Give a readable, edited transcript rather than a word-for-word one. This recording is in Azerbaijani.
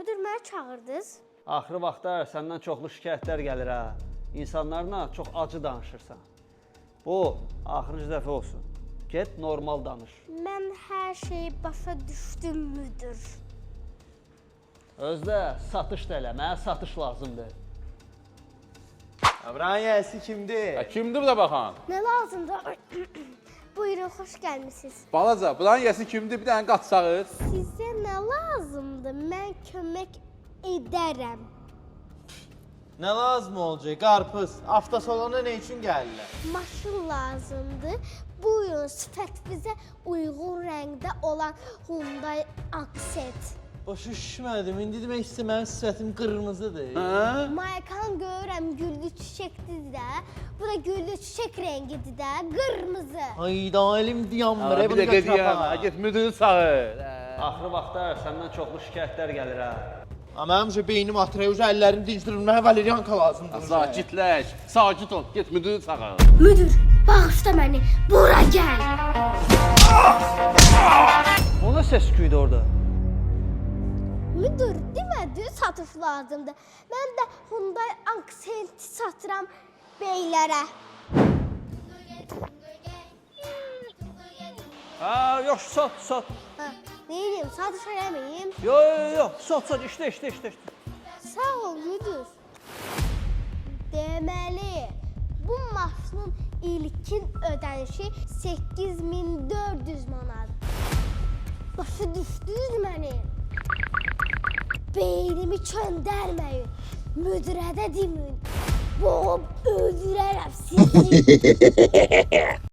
Müdür, məni çağırdınız? Axırı vaxtlar səndən çoxlu şikayətlər gəlir ha. İnsanlarla çox acı danışırsan. Bu, axırıncı dəfə olsun. Get, normal danış. Mən hər şeyi başa düşdüm, müdür. Özdə satış da elə, mənə satış lazımdır. Buranın yiyəsi kimdir? Kimdir bu da baxan? Nə lazımdır? Buyurun, xoş gəlmisiniz. Balaca, buranın yiyəsi kimdir? Bir dənə qaçsağız. Sizə nə lazımdır? Mən kömək edərəm. Nə lazım olacaq? Qarpız. Avtosalona nə üçün gəlirlər? Maşın lazımdır. Buyurun, sifətinizə uyğun rəngdə olan Hyundai Accent. Başa düşmədim. İndi demək istəyirəm, mənim sifətim qırmızıdır. Hə? Maykanı görürəm, güllü çiçəkdir də. Bu da güllü çiçək rəngidir də, qırmızı. Hayda, elim dayanmır. Bir də gediyəm, get müdürü çağır. Axırı vaxtlar səndən çoxlu şikayətlər gəlir ha. Mənim beynim atırıyor, əllərimi dinçdirilməyə valeriyanka lazımdır. Sakitləş, sakit ol, get müdürü çağır. Müdür, bağışla məni, bura gəl. O nə səs küydü orada? Müdür, demədi, satış lazımdır. Mən də Hyundai Accent satıram beylərə. Ha, yox, sat. Hə, neyim, satış eləməyim? Yox, sat, işlə. Sağ ol, müdür. Deməli, bu maşının ilkin ödənişi 8400 manat. Başa düşdünüz məni? Beynimi çöndərməyin. Müdürə də demin. Boğub öldürərəm sizi.